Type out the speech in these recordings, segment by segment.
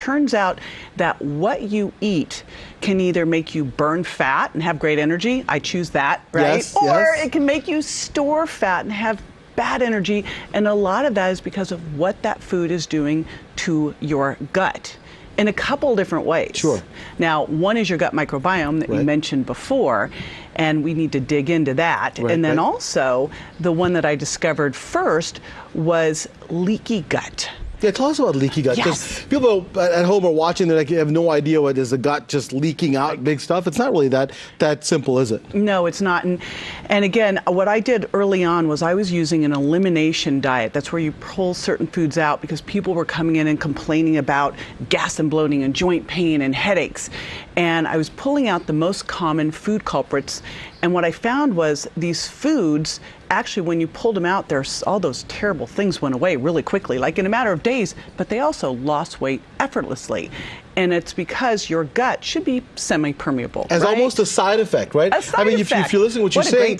turns out that what you eat can either make you burn fat and have great energy. I choose that, right? Yes, or yes. it can make you store fat and have bad energy. And a lot of that is because of what that food is doing to your gut in a couple different ways. Sure. Now, one is your gut microbiome that you mentioned before, and we need to dig into that. And then also, the one that I discovered first was leaky gut. Yeah, tell us about leaky gut. Yes. People at home are watching, they're like, you have no idea what is the gut just leaking out big stuff. It's not really that simple, is it? No, it's not. And again, what I did early on was I was using an elimination diet. That's where you pull certain foods out because people were coming in and complaining about gas and bloating and joint pain and headaches. And I was pulling out the most common food culprits. And what I found was these foods, actually, when you pulled them out, all those terrible things went away really quickly, like in a matter of days, but they also lost weight effortlessly. And it's because your gut should be semi-permeable. As almost a side effect, right? A side effect. If you listen to what you're saying,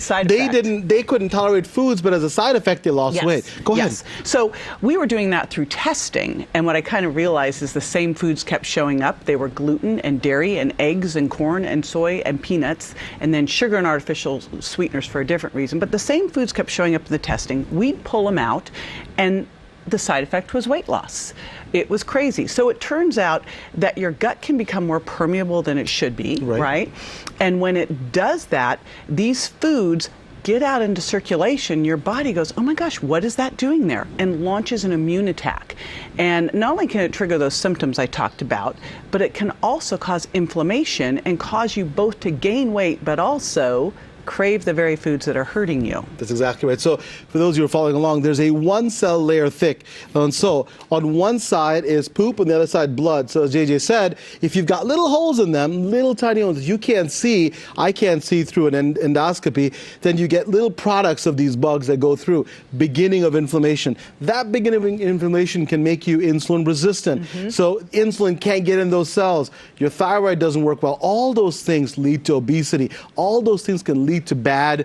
they couldn't tolerate foods, but as a side effect, they lost weight. Go ahead. So we were doing that through testing, and what I kind of realized is the same foods kept showing up. They were gluten and dairy and eggs and corn and soy and peanuts, and then sugar and artificial sweeteners for a different reason. But the same foods kept showing up in the testing. We'd pull them out, and the side effect was weight loss. It was crazy. So it turns out that your gut can become more permeable than it should be, right? And when it does that, these foods get out into circulation, your body goes, oh my gosh, what is that doing there? And launches an immune attack. And not only can it trigger those symptoms I talked about, but it can also cause inflammation and cause you both to gain weight, but also crave the very foods that are hurting you. That's exactly right. So for those of you who are following along, there's a one cell layer thick. And so on one side is poop, on the other side blood. So as JJ said, if you've got little holes in them, little tiny holes you can't see, I can't see through an endoscopy, then you get little products of these bugs that go through. Beginning of inflammation. That beginning of inflammation can make you insulin resistant. So insulin can't get in those cells. Your thyroid doesn't work well. All those things lead to obesity. All those things can lead to bad,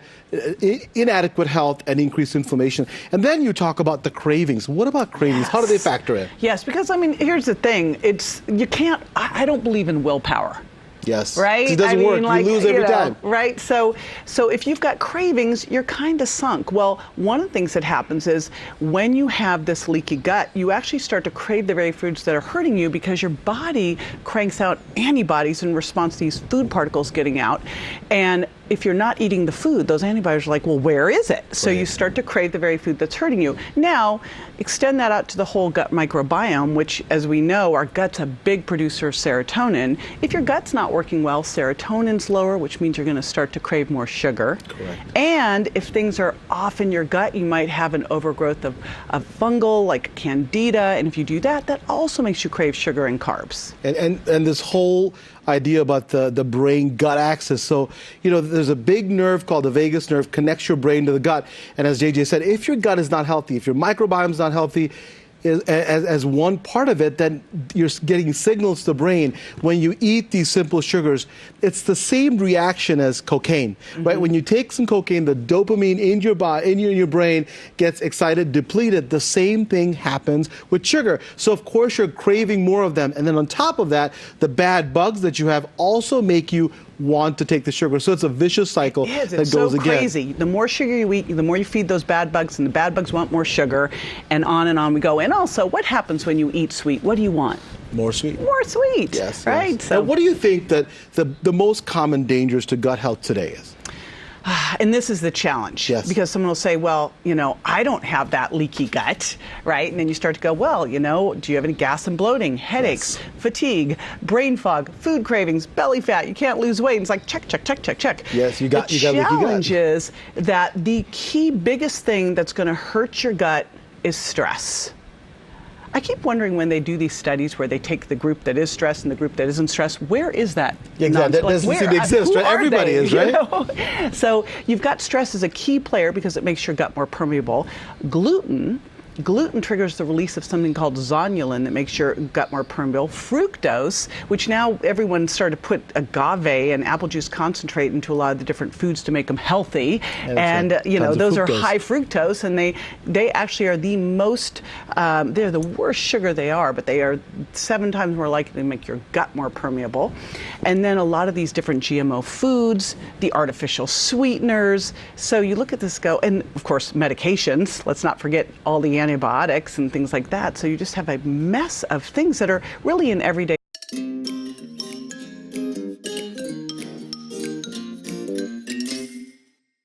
inadequate health and increased inflammation. And then you talk about the cravings. What about cravings? How do they factor in? Yes, because I mean, here's the thing. I don't believe in willpower. Yes. Right? It doesn't work. You lose every time. Right? So if you've got cravings, you're kind of sunk. Well, one of the things that happens is when you have this leaky gut, you actually start to crave the very foods that are hurting you because your body cranks out antibodies in response to these food particles getting out. And if you're not eating the food, those antibodies are like, well, where is it? So you start to crave the very food that's hurting you. Now, extend that out to the whole gut microbiome, which, as we know, our gut's a big producer of serotonin. If your gut's not working well, serotonin's lower, which means you're going to start to crave more sugar. Correct. And if things are off in your gut, you might have an overgrowth of fungal, like candida. And if you do that, that also makes you crave sugar and carbs. And this whole idea about the brain-gut axis. So, you know, there's a big nerve called the vagus nerve, connects your brain to the gut. And as JJ said, if your gut is not healthy, if your microbiome is not healthy, as one part of it, then you're getting signals to the brain. When you eat these simple sugars, it's the same reaction as cocaine, right? When you take some cocaine, the dopamine in your body, in your brain gets excited, depleted. The same thing happens with sugar. So of course you're craving more of them. And then on top of that, the bad bugs that you have also make you want to take the sugar. So it's a vicious cycle that goes again. It's so crazy. The more sugar you eat, the more you feed those bad bugs, and the bad bugs want more sugar, and on we go. And also, what happens when you eat sweet? What do you want? More sweet. More sweet. Yes. Right? Yes. So, what do you think that the most common dangers to gut health today is? And this is the challenge. Yes. Because someone will say, well, you know, I don't have that leaky gut, right? And then you start to go, well, you know, do you have any gas and bloating, headaches, fatigue, brain fog, food cravings, belly fat, you can't lose weight? And it's like, check. Yes, you got the leaky gut. challenge is that the key biggest thing that's going to hurt your gut is stress. I keep wondering when they do these studies where they take the group that is stressed and the group that isn't stressed, where is that? Exactly. That doesn't seem to exist, right? Everybody is, right? You know? So you've got stress as a key player because it makes your gut more permeable. Gluten Gluten triggers the release of something called zonulin that makes your gut more permeable. Fructose, which now everyone started to put agave and apple juice concentrate into a lot of the different foods to make them healthy. And you know, those are high fructose, and they actually are the most, they're the worst sugar they are, but they are 7 times more likely to make your gut more permeable. And then a lot of these different GMO foods, the artificial sweeteners. So you look at this go, and of course medications, let's not forget all the antibiotics and things like that. So you just have a mess of things that are really in everyday